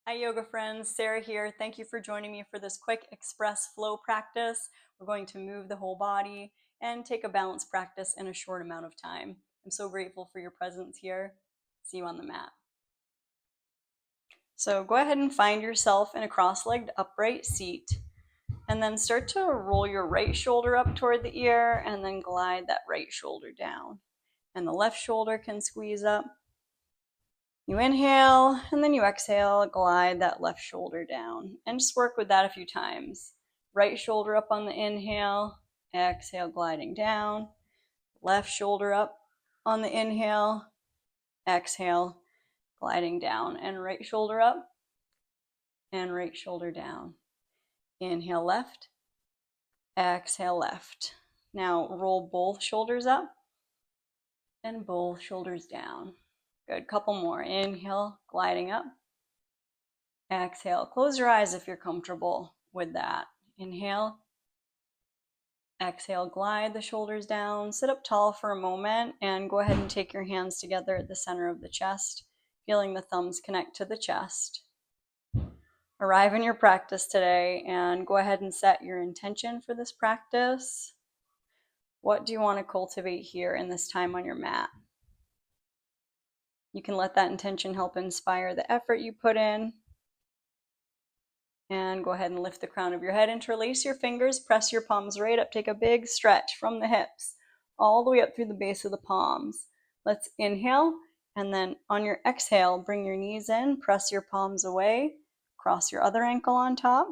Hi yoga friends, Sarah here. Thank you for joining me for this quick express flow practice. We're going to move the whole body and take a balance practice in a short amount of time. I'm so grateful for your presence here. See you on the mat. So go ahead and find yourself in a cross-legged upright seat and then start to roll your right shoulder up toward the ear and then glide that right shoulder down. And the left shoulder can squeeze up. You inhale and then you exhale, glide that left shoulder down and just work with that a few times. Right shoulder up on the inhale, exhale, gliding down. Left shoulder up on the inhale, exhale, gliding down. And right shoulder up and right shoulder down. Inhale left, exhale left. Now roll both shoulders up and both shoulders down. Good, couple more. Inhale, gliding up. Exhale, close your eyes if you're comfortable with that. Inhale, exhale, glide the shoulders down. Sit up tall for a moment and go ahead and take your hands together at the center of the chest, feeling the thumbs connect to the chest. Arrive in your practice today and go ahead and set your intention for this practice. What do you want to cultivate here in this time on your mat? You can let that intention help inspire the effort you put in. And go ahead and lift the crown of your head, interlace your fingers, press your palms right up, take a big stretch from the hips all the way up through the base of the palms. Let's inhale, and then on your exhale, bring your knees in, press your palms away, cross your other ankle on top,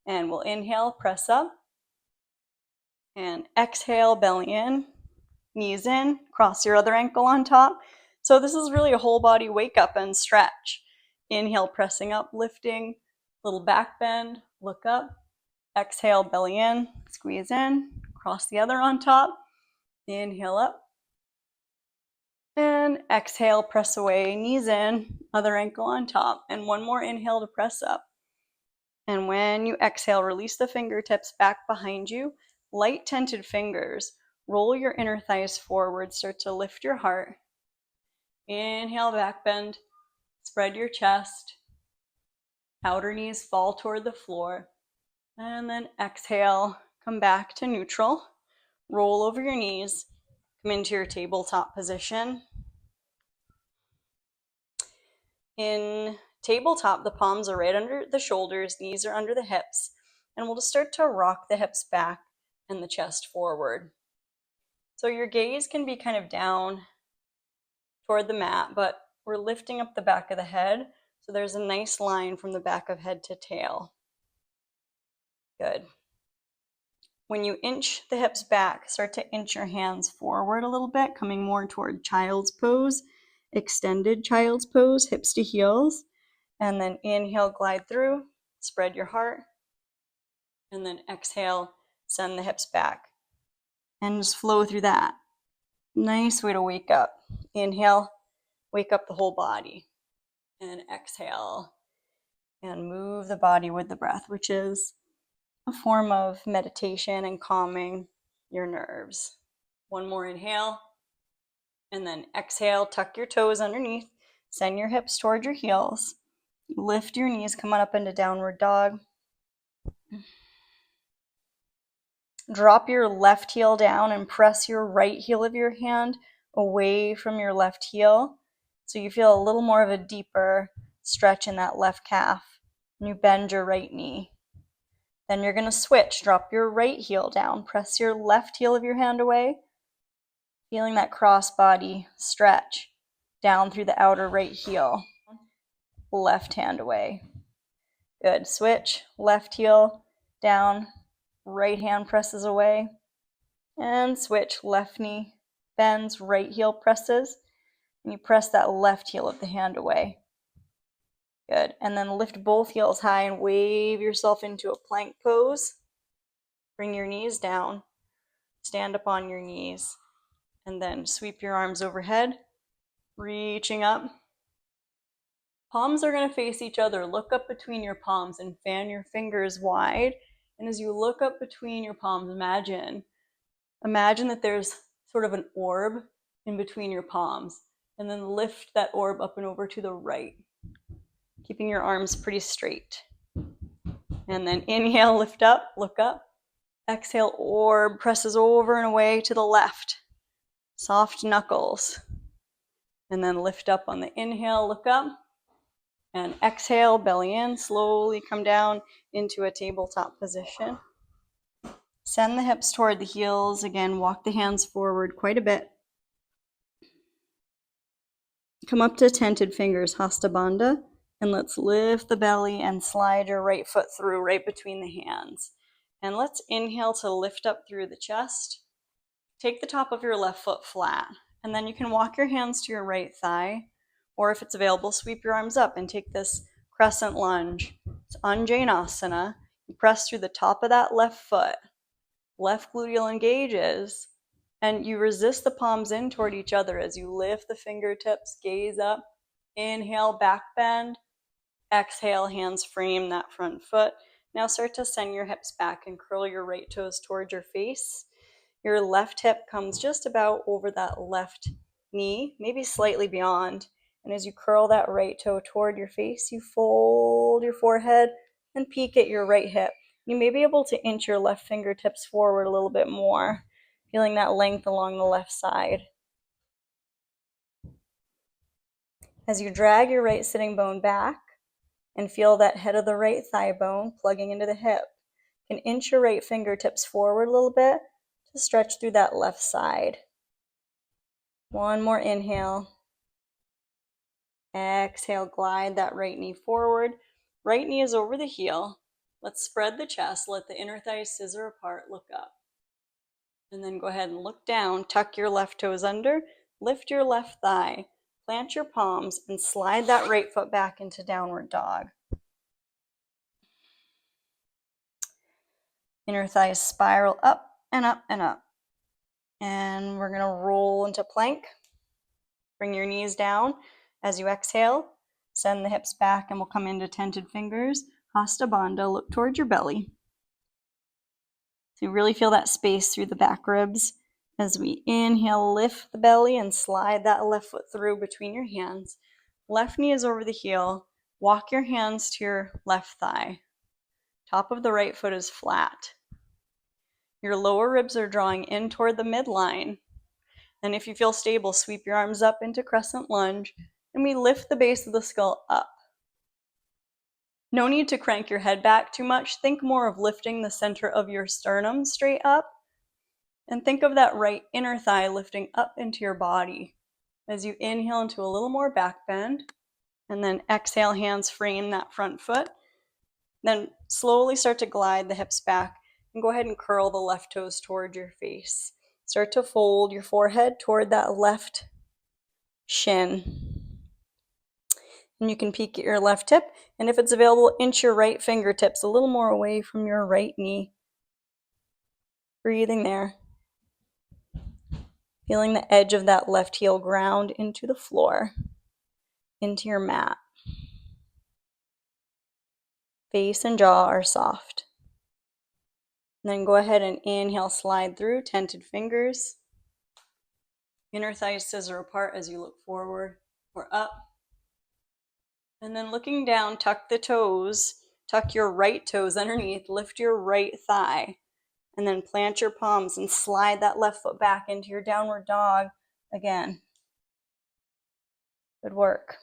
and we'll inhale, press up, and exhale, belly in, knees in, cross your other ankle on top. So this is really a whole body wake up and stretch. Inhale, pressing up, lifting, little back bend, look up, exhale, belly in, squeeze in, cross the other on top, inhale up, and exhale, press away, knees in, other ankle on top, and one more inhale to press up. And when you exhale, release the fingertips back behind you, light tented fingers, roll your inner thighs forward, start to lift your heart. Inhale, back bend, spread your chest, outer knees fall toward the floor, and then exhale, come back to neutral, roll over your knees, come into your tabletop position. In tabletop, the palms are right under the shoulders, knees are under the hips, and we'll just start to rock the hips back and the chest forward. So your gaze can be kind of down toward the mat, but we're lifting up the back of the head, so there's a nice line from the back of head to tail. Good. When you inch the hips back, start to inch your hands forward a little bit, coming more toward child's pose, extended child's pose, hips to heels. And then inhale, glide through, spread your heart. And then exhale, send the hips back. And just flow through that. Nice way to wake up. Inhale, wake up the whole body. And exhale. And move the body with the breath, which is a form of meditation and calming your nerves. One more inhale, and then exhale, tuck your toes underneath, send your hips toward your heels, lift your knees, come on up into downward dog. Drop your left heel down and press your right heel of your hand away from your left heel, so you feel a little more of a deeper stretch in that left calf. And you bend your right knee. Then you're going to switch. Drop your right heel down. Press your left heel of your hand away. Feeling that cross body stretch down through the outer right heel. Left hand away. Good. Switch. Left heel down. Right hand presses away. And switch. Left knee bends. Right heel presses. And you press that left heel of the hand away. Good. And then lift both heels high and wave yourself into a plank pose. Bring your knees down. Stand up on your knees. And then sweep your arms overhead, reaching up. Palms are going to face each other. Look up between your palms and fan your fingers wide. And as you look up between your palms, imagine that there's sort of an orb in between your palms. And then lift that orb up and over to the right. keeping your arms pretty straight. And then inhale, lift up, look up. Exhale, orb presses over and away to the left. Soft knuckles. And then lift up on the inhale, look up. And exhale, belly in, slowly come down into a tabletop position. Send the hips toward the heels. Again, walk the hands forward quite a bit. Come up to tented fingers, Hasta Bandha, and let's lift the belly and slide your right foot through right between the hands. And let's inhale to lift up through the chest. Take the top of your left foot flat, and then you can walk your hands to your right thigh, or if it's available, sweep your arms up and take this crescent lunge. It's Anjaneyasana. You press through the top of that left foot. Left gluteal engages, and you resist the palms in toward each other as you lift the fingertips, gaze up. Inhale, back bend. Exhale, hands frame that front foot. Now start to send your hips back and curl your right toes toward your face. Your left hip comes just about over that left knee, maybe slightly beyond. And as you curl that right toe toward your face, you fold your forehead and peek at your right hip. You may be able to inch your left fingertips forward a little bit more, feeling that length along the left side. As you drag your right sitting bone back and feel that head of the right thigh bone plugging into the hip, you can inch your right fingertips forward a little bit to stretch through that left side. One more inhale. Exhale, glide that right knee forward. Right knee is over the heel. Let's spread the chest, let the inner thighs scissor apart, look up. And then go ahead and look down, tuck your left toes under, lift your left thigh, plant your palms, and slide that right foot back into downward dog. Inner thighs spiral up and up and up. And we're gonna roll into plank. Bring your knees down as you exhale. Send the hips back and we'll come into tented fingers. Hasta Bandha, look towards your belly. So you really feel that space through the back ribs. As we inhale, lift the belly and slide that left foot through between your hands. Left knee is over the heel. Walk your hands to your left thigh. Top of the right foot is flat. Your lower ribs are drawing in toward the midline. And if you feel stable, sweep your arms up into crescent lunge, and we lift the base of the skull up. No need to crank your head back too much. Think more of lifting the center of your sternum straight up, and think of that right inner thigh lifting up into your body. As you inhale into a little more back bend, and then exhale, hands frame that front foot. Then slowly start to glide the hips back, and go ahead and curl the left toes toward your face. Start to fold your forehead toward that left shin. And you can peek at your left hip, and if it's available, inch your right fingertips a little more away from your right knee. Breathing there. Feeling the edge of that left heel ground into the floor, into your mat. Face and jaw are soft. And then go ahead and inhale, slide through, tented fingers. Inner thighs scissor apart as you look forward or up. And then looking down, tuck the toes, tuck your right toes underneath, lift your right thigh, and then plant your palms and slide that left foot back into your downward dog again. Good work.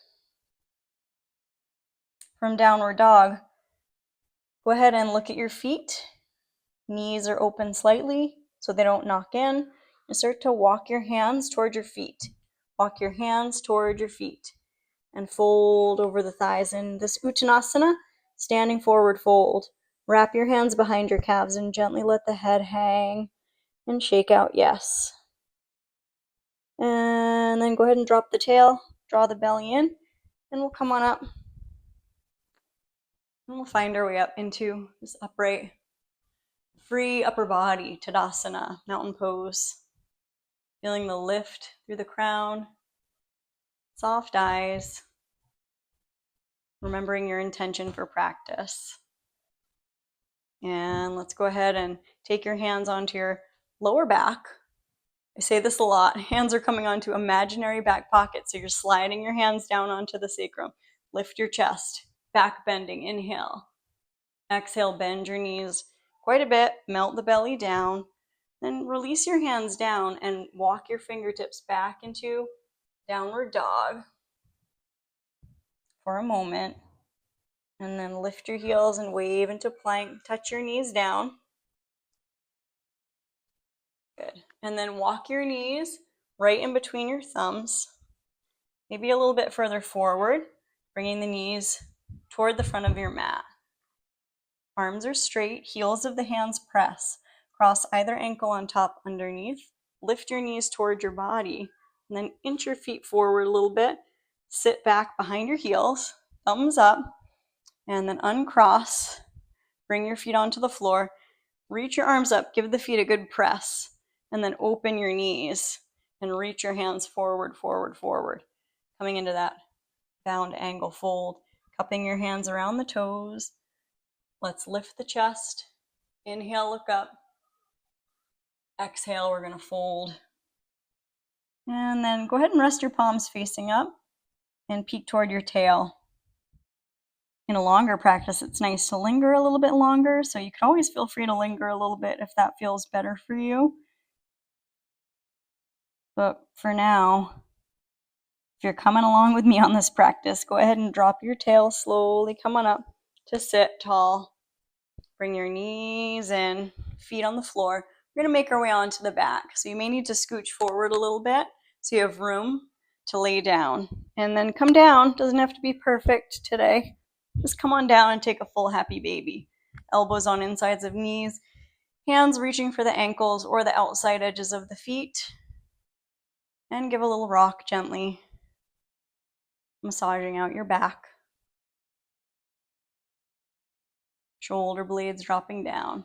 From downward dog, go ahead and look at your feet. Knees are open slightly so they don't knock in. And start to walk your hands toward your feet. Walk your hands toward your feet. And fold over the thighs in this Uttanasana, standing forward fold. Wrap your hands behind your calves and gently let the head hang and shake out yes. And then go ahead and drop the tail, draw the belly in, and we'll come on up. And we'll find our way up into this upright, free upper body, Tadasana, mountain pose. Feeling the lift through the crown, soft eyes, remembering your intention for practice. And let's go ahead and take your hands onto your lower back. I say this a lot. Hands are coming onto imaginary back pockets, so you're sliding your hands down onto the sacrum. Lift your chest. back bending. Inhale. Exhale, bend your knees quite a bit, melt the belly down. Then release your hands down and walk your fingertips back into downward dog for a moment. And then lift your heels and wave into plank. Touch your knees down. Good. And then walk your knees right in between your thumbs. Maybe a little bit further forward, bringing the knees toward the front of your mat. Arms are straight, heels of the hands press. Cross either ankle on top underneath. Lift your knees toward your body, and then inch your feet forward a little bit. Sit back behind your heels, thumbs up, and then uncross. Bring your feet onto the floor. Reach your arms up, give the feet a good press, and then open your knees and reach your hands forward, forward, forward. Coming into that bound angle fold, cupping your hands around the toes. Let's lift the chest. Inhale, look up. Exhale, we're going to fold. And then go ahead and rest your palms facing up and peek toward your tail. In a longer practice, it's nice to linger a little bit longer, so you can always feel free to linger a little bit if that feels better for you. But for now, if you're coming along with me on this practice, go ahead and drop your tail slowly, come on up to sit tall. Bring your knees in, feet on the floor. We're going to make our way onto the back. So you may need to scooch forward a little bit so you have room to lay down. And then come down. Doesn't have to be perfect today. Just come on down and take a full happy baby. Elbows on insides of knees. Hands reaching for the ankles or the outside edges of the feet. And give a little rock gently, massaging out your back. Shoulder blades dropping down.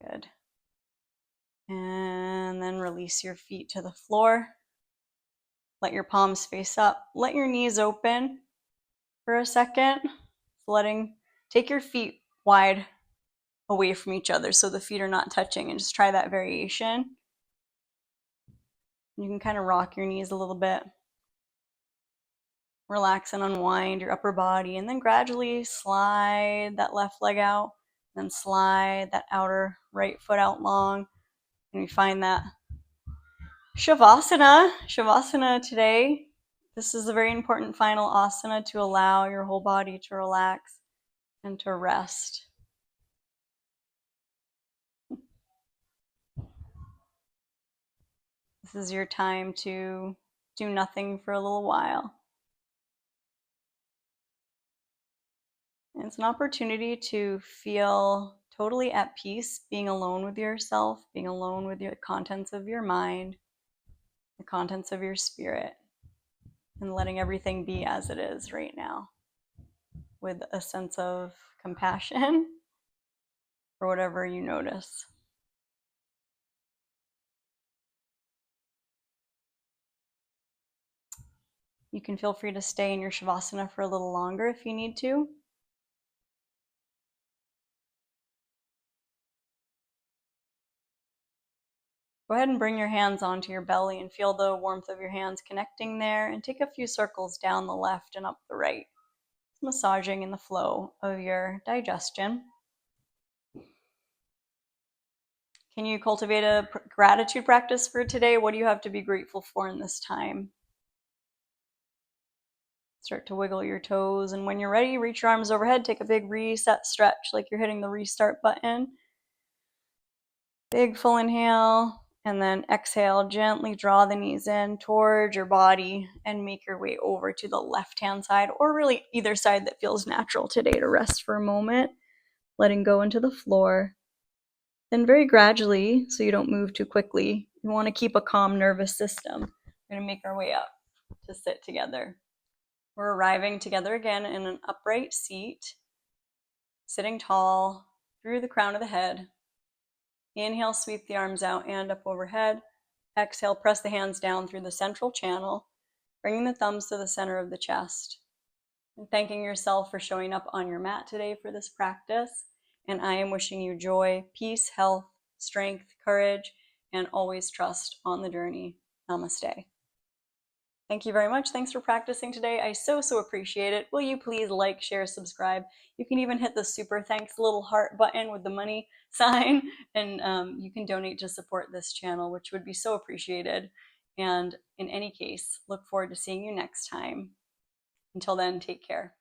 Good. And then release your feet to the floor. Let your palms face up. Let your knees open for a second. Take your feet wide away from each other so the feet are not touching, and just try that variation. You can kind of rock your knees a little bit. Relax and unwind your upper body, and then gradually slide that left leg out, then slide that outer right foot out long. And we find that Shavasana today. This is a very important final asana to allow your whole body to relax and to rest. This is your time to do nothing for a little while. And it's an opportunity to feel totally at peace, being alone with yourself, being alone with the contents of your mind, the contents of your spirit, and letting everything be as it is right now, with a sense of compassion for whatever you notice. You can feel free to stay in your Shavasana for a little longer if you need to. Go ahead and bring your hands onto your belly and feel the warmth of your hands connecting there, and take a few circles down the left and up the right, massaging in the flow of your digestion. Can you cultivate a gratitude practice for today? What do you have to be grateful for in this time? Start to wiggle your toes, and when you're ready, reach your arms overhead, take a big reset stretch like you're hitting the restart button. Big full inhale, and then exhale, gently draw the knees in towards your body and make your way over to the left-hand side, or really either side that feels natural today, to rest for a moment, letting go into the floor. Then very gradually, so you don't move too quickly, you want to keep a calm nervous system. We're going to make our way up to sit together. We're arriving together again in an upright seat, sitting tall through the crown of the head. Inhale, sweep the arms out and up overhead. Exhale, press the hands down through the central channel, bringing the thumbs to the center of the chest. And thanking yourself for showing up on your mat today for this practice. And I am wishing you joy, peace, health, strength, courage, and always trust on the journey. Namaste. Thank you very much. Thanks for practicing today. I so appreciate it. Will you please like, share, subscribe? You can even hit the super thanks little heart button with the money sign, and you can donate to support this channel, which would be so appreciated. And in any case, look forward to seeing you next time. Until then, take care.